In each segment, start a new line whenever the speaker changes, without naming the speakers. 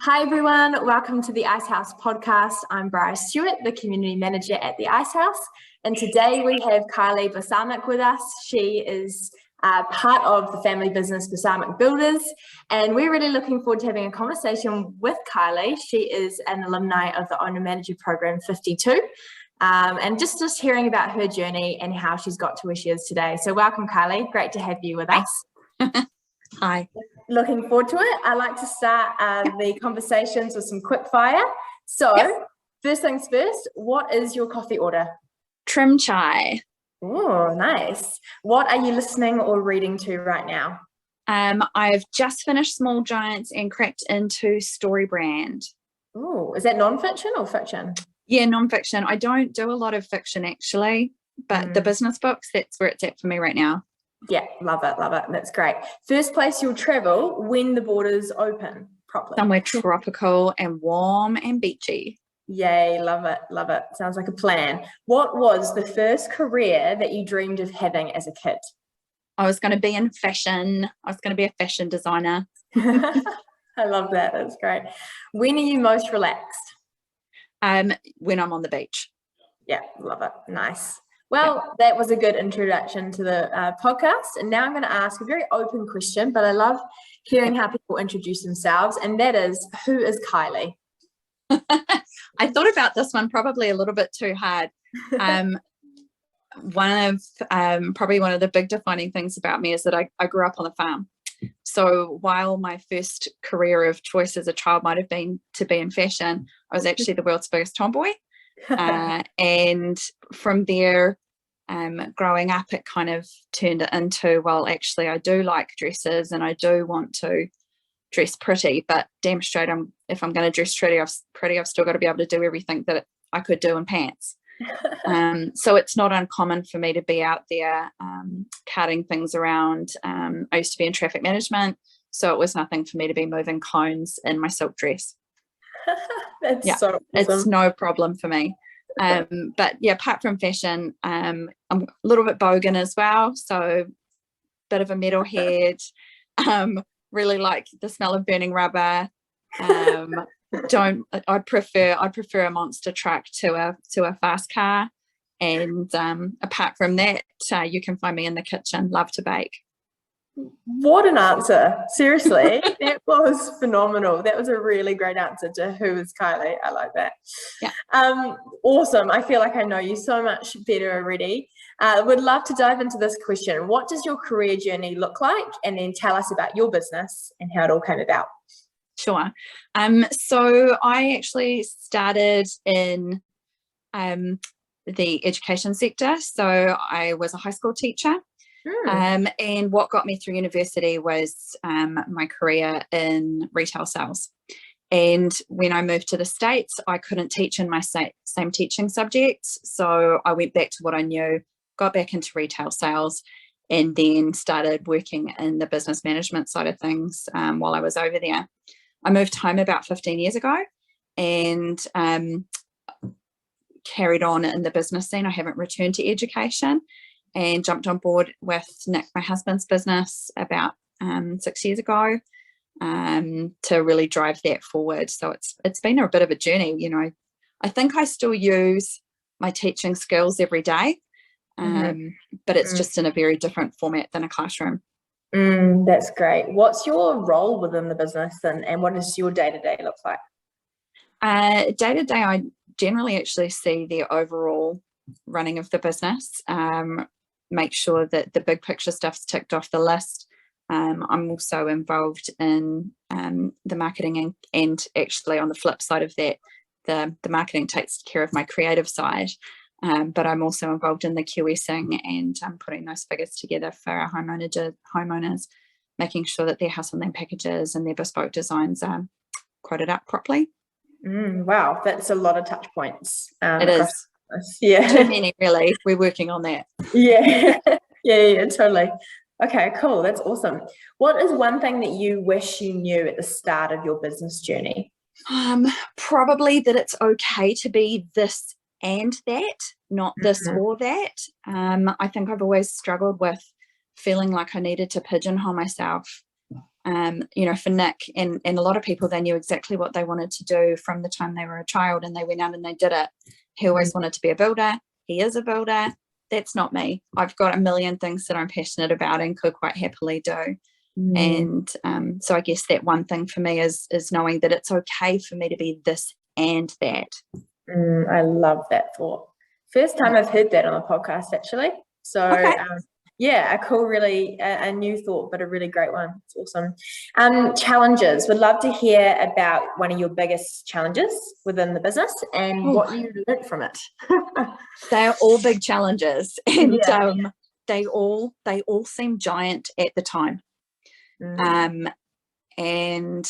Hi everyone, welcome to the Icehouse podcast. I'm Bryar Stewart, the community manager at the Icehouse, and today we have Kylie Bosanac with us. She is part of the family business Bosanac Builders, and we're really looking forward to having a conversation with Kylie. She is an alumni of the Owner Manager Programme 52, and just hearing about her journey and how she's got to where she is today. So welcome Kylie, great to have you with us.
Hi.
Looking forward to it. I like to start the conversations with some quick fire. So First things first, what is your coffee order?
Trim chai.
Oh, nice. What are you listening or reading to right now?
I've just finished Small Giants and cracked into Story Brand.
Oh, is that non-fiction or fiction?
Yeah, non-fiction. I don't do a lot of fiction actually, but the business books, that's where it's at for me right now.
Yeah, love it, love it. That's great. First place you'll travel when the borders open properly?
Somewhere tropical and warm and beachy.
Yay, love it, love it. Sounds like a plan. What was the first career that you dreamed of having as a kid?
I was going to be in fashion. I was going to be a fashion designer.
I love that. That's great. When are you most relaxed?
When I'm on the beach.
Yeah, love it. Nice. Well, that was a good introduction to the podcast. And now I'm going to ask a very open question, but I love hearing how people introduce themselves. And that is, who is Kylie?
I thought about this one probably a little bit too hard. Probably one of the big defining things about me is that I grew up on the farm. So while my first career of choice as a child might have been to be in fashion, I was actually the world's biggest tomboy. And from there, growing up, it kind of turned it into, well, actually, I do like dresses and I do want to dress pretty, but damn straight, if I'm going to dress pretty, I've still got to be able to do everything that I could do in pants. So it's not uncommon for me to be out there carting things around. I used to be in traffic management, so it was nothing for me to be moving cones in my silk dress.
That's so awesome.
It's no problem for me. But yeah, apart from fashion, I'm a little bit bogan as well, so bit of a metalhead. Really like the smell of burning rubber. I'd prefer a monster truck to a fast car, and apart from that, you can find me in the kitchen. Love to bake.
What an answer. Seriously, that was phenomenal. That was a really great answer to who is Kylie. I like that.
Yeah.
Awesome. I feel like I know you so much better already. Would love to dive into this question. What does your career journey look like? And then tell us about your business and how it all came about.
Sure. So I actually started in the education sector. So I was a high school teacher. And what got me through university was my career in retail sales. And when I moved to the States, I couldn't teach in my same teaching subjects. So I went back to what I knew, got back into retail sales, and then started working in the business management side of things while I was over there. I moved home about 15 years ago and carried on in the business scene. I haven't returned to education, and jumped on board with Nick, my husband's business, about 6 years ago to really drive that forward. So it's been a bit of a journey. You know, I think I still use my teaching skills every day, but it's just in a very different format than a classroom.
That's great. What's your role within the business, and what does your day-to-day look like?
Day-to-day, I generally actually see the overall running of the business, make sure that the big picture stuff's ticked off the list. I'm also involved in the marketing and actually on the flip side of that, the marketing takes care of my creative side. But I'm also involved in the QSing and putting those figures together for our homeowners, making sure that their house on land packages and their bespoke designs are quoted up properly.
Wow, that's a lot of touch points.
It is.
Yeah.
Too many, really. We're working on that.
Yeah. Yeah, totally. Okay, cool. That's awesome. What is one thing that you wish you knew at the start of your business journey?
Probably that it's okay to be this and that, not this or that. I think I've always struggled with feeling like I needed to pigeonhole myself For Nick and a lot of people, they knew exactly what they wanted to do from the time they were a child, and they went out and they did it. He always wanted to be a builder. He is a builder. That's not me. I've got a million things that I'm passionate about and could quite happily do. And so I guess that one thing for me is knowing that it's okay for me to be this and that.
I love that thought. First time I've heard that on the podcast, actually. So
Okay.
a cool, really a new thought, but a really great one. It's awesome. Challenges. Would love to hear about one of your biggest challenges within the business and what you learned from it.
They're all big challenges, and they all seem giant at the time. And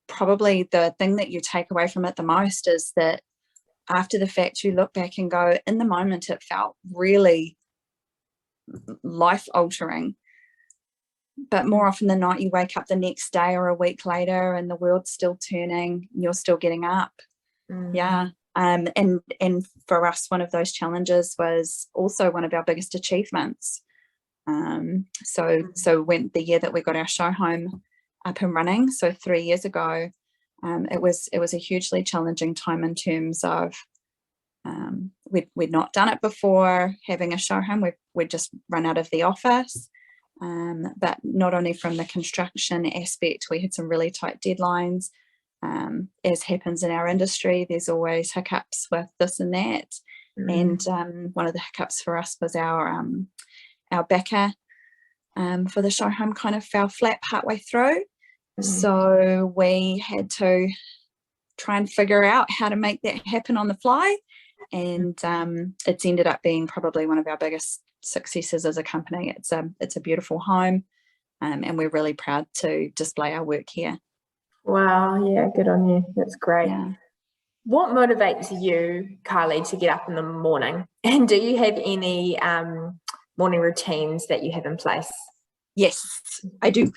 probably the thing that you take away from it the most is that after the fact, you look back and go, in the moment, it felt really life altering, but more often than not, you wake up the next day or a week later and the world's still turning, and you're still getting up. And for us, one of those challenges was also one of our biggest achievements. So when the year that we got our show home up and running, so 3 years ago, it was a hugely challenging time in terms of we'd not done it before, having a show home. We'd just run out of the office, but not only from the construction aspect, we had some really tight deadlines. As happens in our industry, there's always hiccups with this and that. And one of the hiccups for us was our backer for the show home kind of fell flat partway through. So we had to try and figure out how to make that happen on the fly. And it's ended up being probably one of our biggest successes as a company. It's a beautiful home, and we're really proud to display our work here. Wow,
yeah, good on you. That's great.
Yeah.
What motivates you, Kylie, to get up in the morning? And do you have any morning routines that you have in place?
Yes, I do.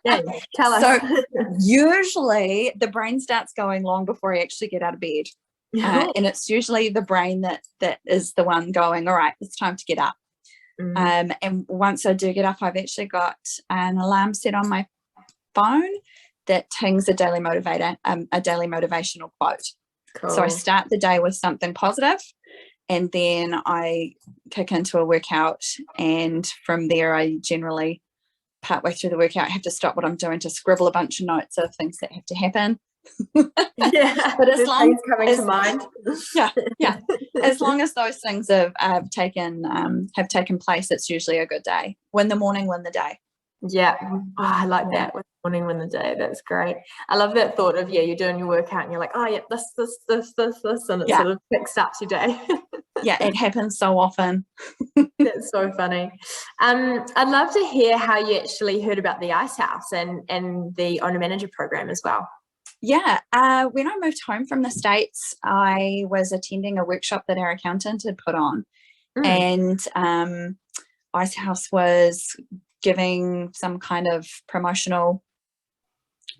Yeah, tell us.
So usually the brain starts going long before I actually get out of bed. And it's usually the brain that is the one going, all right, it's time to get up. And once I do get up, I've actually got an alarm set on my phone that tings a daily motivational quote. Cool. So I start the day with something positive, and then I kick into a workout, and from there I generally, partway through the workout, have to stop what I'm doing to scribble a bunch of notes of things that have to happen.
But as long as coming to mind,
as long as those things have taken place, it's usually a good day. Win the morning, win the day.
I like that. Win the morning, win the day. That's great. I love that thought of you're doing your workout and you're like, this, and it sort of kickstarts your day.
It happens so often.
That's so funny. I'd love to hear how you actually heard about the Icehouse and the Owner Manager Programme as well.
When I moved home from the States, I was attending a workshop that our accountant had put on, and Icehouse was giving some kind of promotional,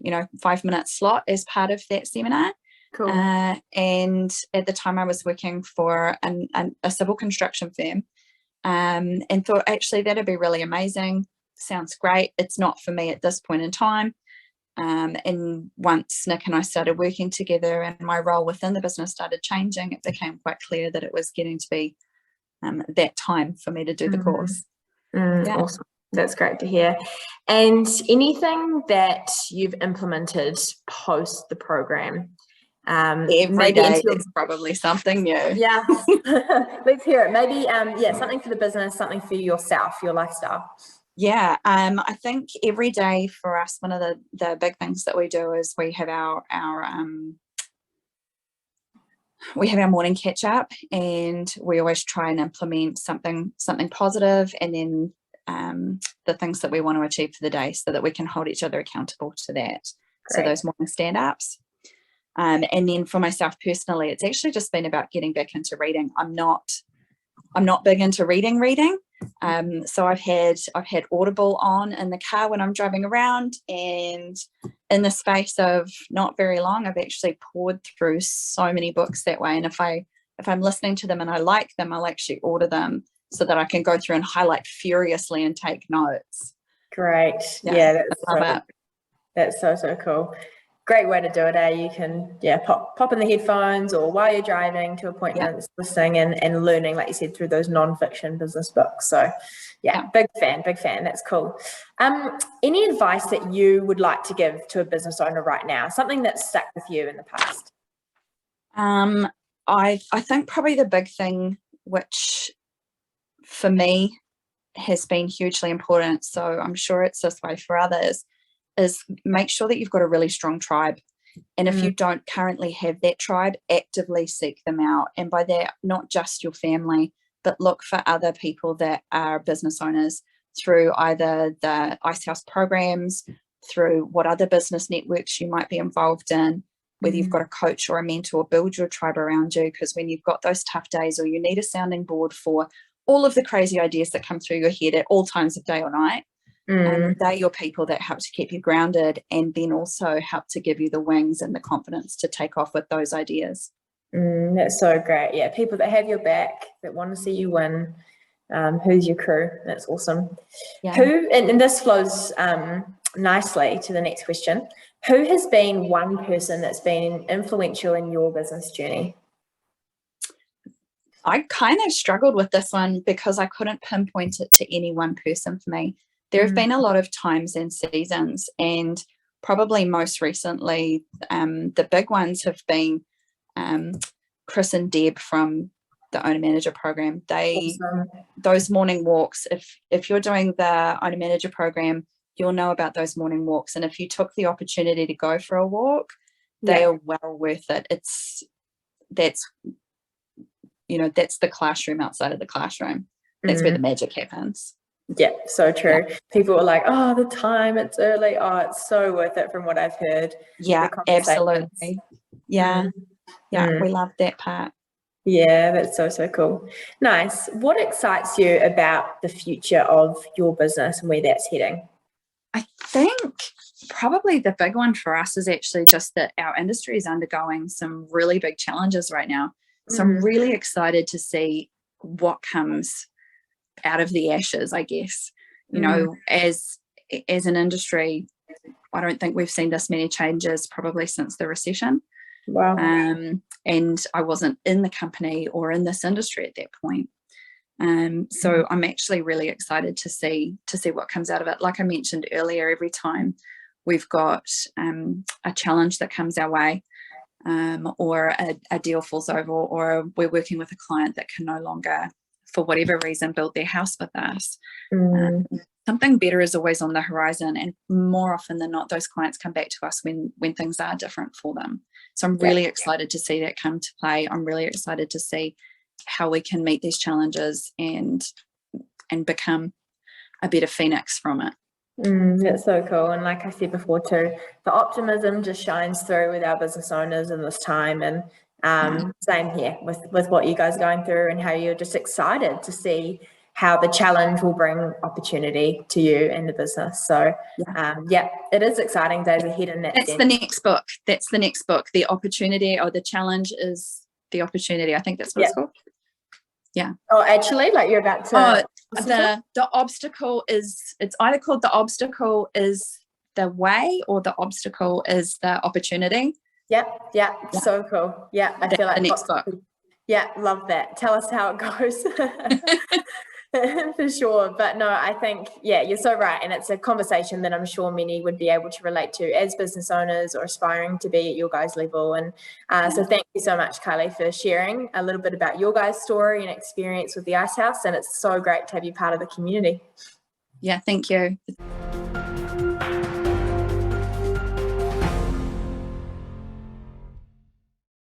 5-minute slot as part of that seminar.
Cool.
And at the time I was working for a civil construction firm, and thought actually that'd be really amazing. Sounds great. It's not for me at this point in time. And once Nick and I started working together and my role within the business started changing, it became quite clear that it was getting to be that time for me to do the course.
Awesome. That's great to hear. And anything that you've implemented post the program?
Every day it's probably something new.
Yeah. Let's hear it. Maybe something for the business, something for yourself, your lifestyle.
I think every day for us, one of the big things that we do is we have our morning catch up, and we always try and implement something positive, and then the things that we want to achieve for the day, so that we can hold each other accountable to that. Great. So those morning stand-ups. And then for myself personally, it's actually just been about getting back into reading. I'm not big into reading. So I've had Audible on in the car when I'm driving around, and in the space of not very long, I've actually poured through so many books that way. And if I'm listening to them and I like them, I'll actually order them so that I can go through and highlight furiously and take notes.
Great. Yeah,
I love it.
that's so cool. Great way to do it, eh? You can, pop in the headphones or while you're driving to appointments, listening and learning, like you said, through those non-fiction business books. So big fan. That's cool. Any advice that you would like to give to a business owner right now? Something that's stuck with you in the past?
I think probably the big thing, which for me has been hugely important, so I'm sure it's this way for others, is make sure that you've got a really strong tribe. And if you don't currently have that tribe, actively seek them out. And by that, not just your family, but look for other people that are business owners through either the Icehouse programs, through what other business networks you might be involved in, whether you've got a coach or a mentor. Build your tribe around you, because when you've got those tough days or you need a sounding board for all of the crazy ideas that come through your head at all times of day or night, they're your people that help to keep you grounded, and then also help to give you the wings and the confidence to take off with those ideas.
That's so great. Yeah, people that have your back, that want to see you win. Who's your crew? That's awesome.
Yeah.
Who, and this flows nicely to the next question. Who has been one person that's been influential in your business journey?
I kind of struggled with this one because I couldn't pinpoint it to any one person for me. There have been a lot of times and seasons, and probably most recently, the big ones have been Chris and Deb from the Owner Manager Programme. Those morning walks, if you're doing the Owner Manager Programme, you'll know about those morning walks. And if you took the opportunity to go for a walk, they are well worth it. That's the classroom outside of the classroom. That's where the magic happens.
Yeah, so true. People are like, oh, the time, it's early. Oh, it's so worth it from what I've heard.
Yeah, absolutely. Yeah. We love that part.
Yeah, that's so cool. Nice. What excites you about the future of your business and where that's heading?
I think probably the big one for us is actually just that our industry is undergoing some really big challenges right now. So I'm really excited to see what comes out of the ashes, I guess. As an industry, I don't think we've seen this many changes probably since the recession.
Wow.
And I wasn't in the company or in this industry at that point. So I'm actually really excited to see what comes out of it. Like I mentioned earlier, every time we've got a challenge that comes our way, or a deal falls over, or we're working with a client that can no longer, for whatever reason, build their house with us, something better is always on the horizon. And more often than not, those clients come back to us when things are different for them. So I'm really excited to see that come to play. I'm really excited to see how we can meet these challenges and become a better phoenix from it.
That's so cool. And like I said before too, the optimism just shines through with our business owners in this time. And same here with what you guys are going through, and how you're just excited to see how the challenge will bring opportunity to you and the business. So it is exciting days ahead in that sense.
The next book. That's the next book. The opportunity, or the challenge is the opportunity. I think that's what it's called. Yeah.
Oh, actually, like you're about to.
The obstacle is, it's either called The Obstacle is the Way, or The Obstacle is the Opportunity.
Yeah. So cool. Yeah, I feel like
the next book.
Yeah, love that. Tell us how it goes. For sure. But no, I think, you're so right. And it's a conversation that I'm sure many would be able to relate to as business owners or aspiring to be at your guys' level. And so thank you so much, Kylie, for sharing a little bit about your guys' story and experience with the Icehouse. And it's so great to have you part of the community.
Yeah, thank you.